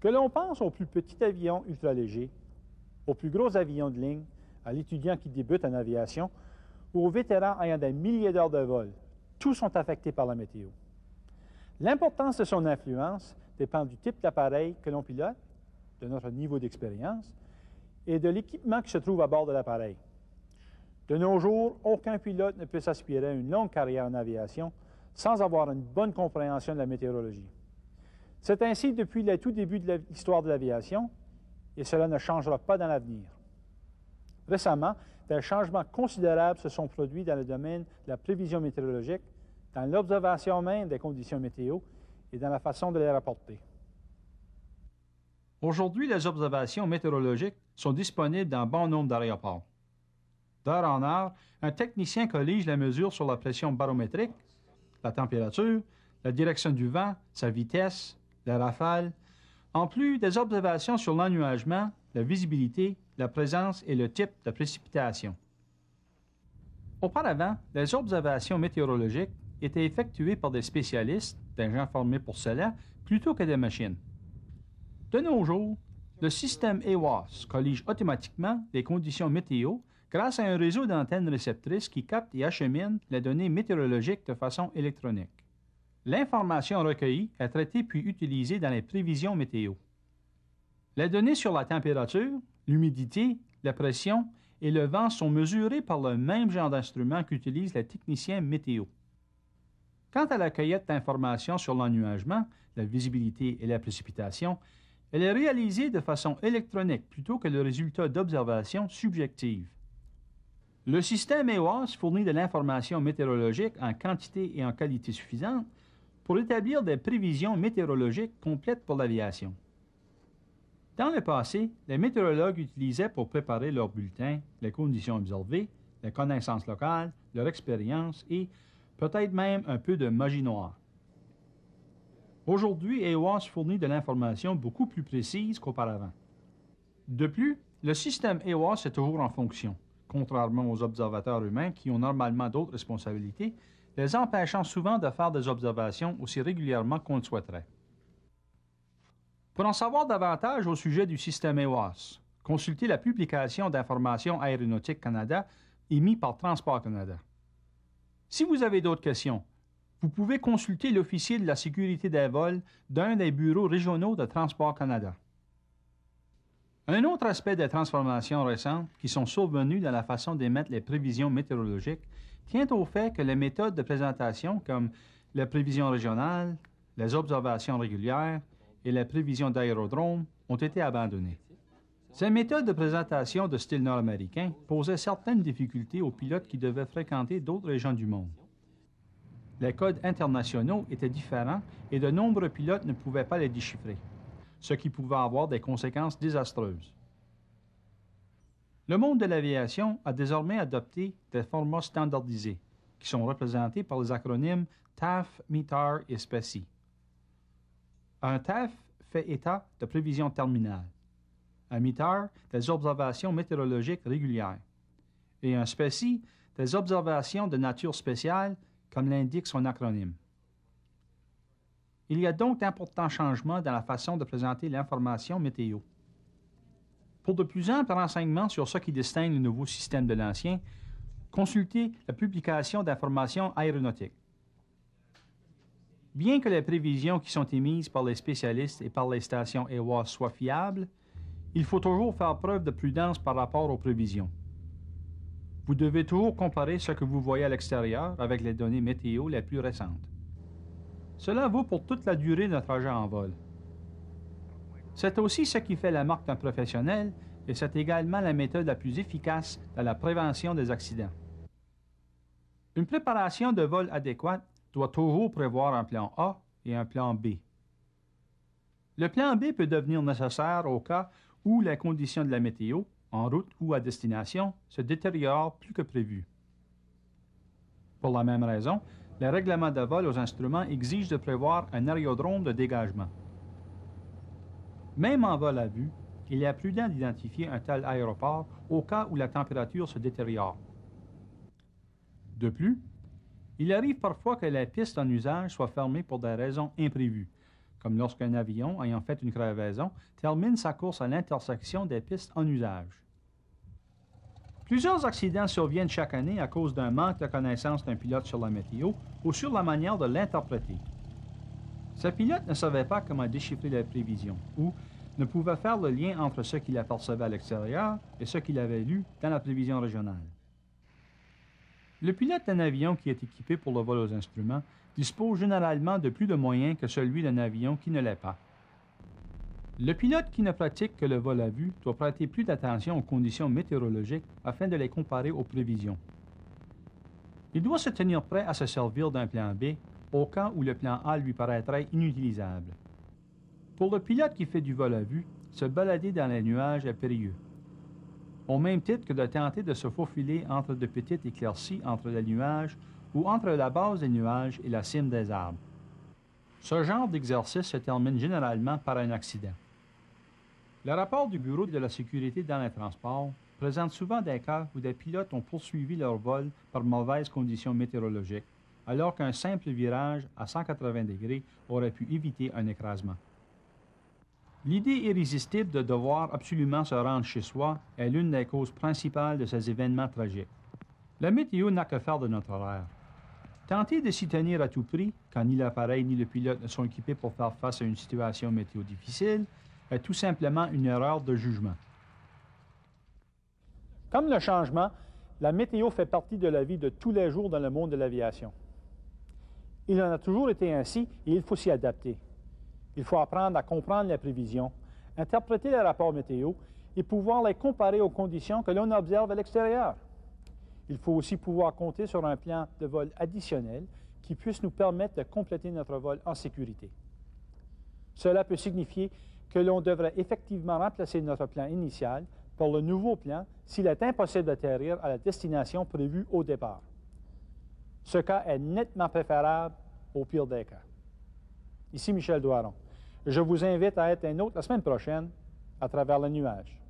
Que l'on pense aux plus petits avions ultralégers, aux plus gros avions de ligne, à l'étudiant qui débute en aviation ou aux vétérans ayant des milliers d'heures de vol, tous sont affectés par la météo. L'importance de son influence dépend du type d'appareil que l'on pilote, de notre niveau d'expérience et de l'équipement qui se trouve à bord de l'appareil. De nos jours, aucun pilote ne peut s'aspirer à une longue carrière en aviation sans avoir une bonne compréhension de la météorologie. C'est ainsi depuis le tout début de l'histoire de l'aviation, et cela ne changera pas dans l'avenir. Récemment, des changements considérables se sont produits dans le domaine de la prévision météorologique, dans l'observation même des conditions météo et dans la façon de les rapporter. Aujourd'hui, les observations météorologiques sont disponibles dans bon nombre d'aéroports. D'heure en heure, un technicien collige les mesures sur la pression barométrique, la température, la direction du vent, sa vitesse, la rafale, en plus des observations sur l'ennuagement, la visibilité, la présence et le type de précipitation. Auparavant, les observations météorologiques étaient effectuées par des spécialistes, des gens formés pour cela, plutôt que des machines. De nos jours, le système EWAS collige automatiquement les conditions météo grâce à un réseau d'antennes réceptrices qui captent et acheminent les données météorologiques de façon électronique. L'information recueillie est traitée puis utilisée dans les prévisions météo. Les données sur la température, l'humidité, la pression et le vent sont mesurées par le même genre d'instrument qu'utilisent les techniciens météo. Quant à la cueillette d'informations sur l'ennuagement, la visibilité et la précipitation, elle est réalisée de façon électronique plutôt que le résultat d'observations subjectives. Le système EWAS fournit de l'information météorologique en quantité et en qualité suffisante pour établir des prévisions météorologiques complètes pour l'aviation. Dans le passé, les météorologues utilisaient pour préparer leurs bulletins les conditions observées, les connaissances locales, leur expérience et peut-être même un peu de magie noire. Aujourd'hui, EWAS fournit de l'information beaucoup plus précise qu'auparavant. De plus, le système EWAS est toujours en fonction, contrairement aux observateurs humains qui ont normalement d'autres responsabilités, les empêchant souvent de faire des observations aussi régulièrement qu'on le souhaiterait. Pour en savoir davantage au sujet du système EWAS, consultez la publication d'Information aéronautique Canada émise par Transport Canada. Si vous avez d'autres questions, vous pouvez consulter l'officier de la sécurité des vols d'un des bureaux régionaux de Transport Canada. Un autre aspect des transformations récentes qui sont survenues dans la façon d'émettre les prévisions météorologiques tient au fait que les méthodes de présentation comme la prévision régionale, les observations régulières et les prévisions d'aérodromes ont été abandonnées. Ces méthodes de présentation de style nord-américain posaient certaines difficultés aux pilotes qui devaient fréquenter d'autres régions du monde. Les codes internationaux étaient différents et de nombreux pilotes ne pouvaient pas les déchiffrer, ce qui pouvait avoir des conséquences désastreuses. Le monde de l'aviation a désormais adopté des formats standardisés, qui sont représentés par les acronymes TAF, METAR et SPECI. Un TAF fait état de prévision terminale, un METAR des observations météorologiques régulières, et un SPECI des observations de nature spéciale, comme l'indique son acronyme. Il y a donc d'importants changements dans la façon de présenter l'information météo. Pour de plus amples renseignements sur ce qui distingue le nouveau système de l'ancien, consultez la publication d'informations aéronautiques. Bien que les prévisions qui sont émises par les spécialistes et par les stations EWAS soient fiables, il faut toujours faire preuve de prudence par rapport aux prévisions. Vous devez toujours comparer ce que vous voyez à l'extérieur avec les données météo les plus récentes. Cela vaut pour toute la durée de notre trajet en vol. C'est aussi ce qui fait la marque d'un professionnel et c'est également la méthode la plus efficace dans la prévention des accidents. Une préparation de vol adéquate doit toujours prévoir un plan A et un plan B. Le plan B peut devenir nécessaire au cas où les conditions de la météo, en route ou à destination, se détériorent plus que prévu. Pour la même raison, les règlements de vol aux instruments exigent de prévoir un aérodrome de dégagement. Même en vol à vue, il est prudent d'identifier un tel aéroport au cas où la température se détériore. De plus, il arrive parfois que les pistes en usage soient fermées pour des raisons imprévues, comme lorsqu'un avion, ayant fait une crevaison, termine sa course à l'intersection des pistes en usage. Plusieurs accidents surviennent chaque année à cause d'un manque de connaissance d'un pilote sur la météo ou sur la manière de l'interpréter. Ce pilote ne savait pas comment déchiffrer les prévisions ou ne pouvait faire le lien entre ce qu'il apercevait à l'extérieur et ce qu'il avait lu dans la prévision régionale. Le pilote d'un avion qui est équipé pour le vol aux instruments dispose généralement de plus de moyens que celui d'un avion qui ne l'est pas. Le pilote qui ne pratique que le vol à vue doit prêter plus d'attention aux conditions météorologiques afin de les comparer aux prévisions. Il doit se tenir prêt à se servir d'un plan B au cas où le plan A lui paraîtrait inutilisable. Pour le pilote qui fait du vol à vue, se balader dans les nuages est périlleux, au même titre que de tenter de se faufiler entre de petites éclaircies entre les nuages ou entre la base des nuages et la cime des arbres. Ce genre d'exercice se termine généralement par un accident. Le rapport du Bureau de la sécurité dans les transports présente souvent des cas où des pilotes ont poursuivi leur vol par mauvaises conditions météorologiques, alors qu'un simple virage à 180 degrés aurait pu éviter un écrasement. L'idée irrésistible de devoir absolument se rendre chez soi est l'une des causes principales de ces événements tragiques. La météo n'a que faire de notre horaire. Tenter de s'y tenir à tout prix, quand ni l'appareil ni le pilote ne sont équipés pour faire face à une situation météo difficile, est tout simplement une erreur de jugement. Comme le changement, la météo fait partie de la vie de tous les jours dans le monde de l'aviation. Il en a toujours été ainsi et il faut s'y adapter. Il faut apprendre à comprendre les prévisions, interpréter les rapports météo et pouvoir les comparer aux conditions que l'on observe à l'extérieur. Il faut aussi pouvoir compter sur un plan de vol additionnel qui puisse nous permettre de compléter notre vol en sécurité. Cela peut signifier que l'on devrait effectivement remplacer notre plan initial par le nouveau plan s'il est impossible d'atterrir à la destination prévue au départ. Ce cas est nettement préférable au pire des cas. Ici Michel Doiron. Je vous invite à être un autre la semaine prochaine à travers le nuage.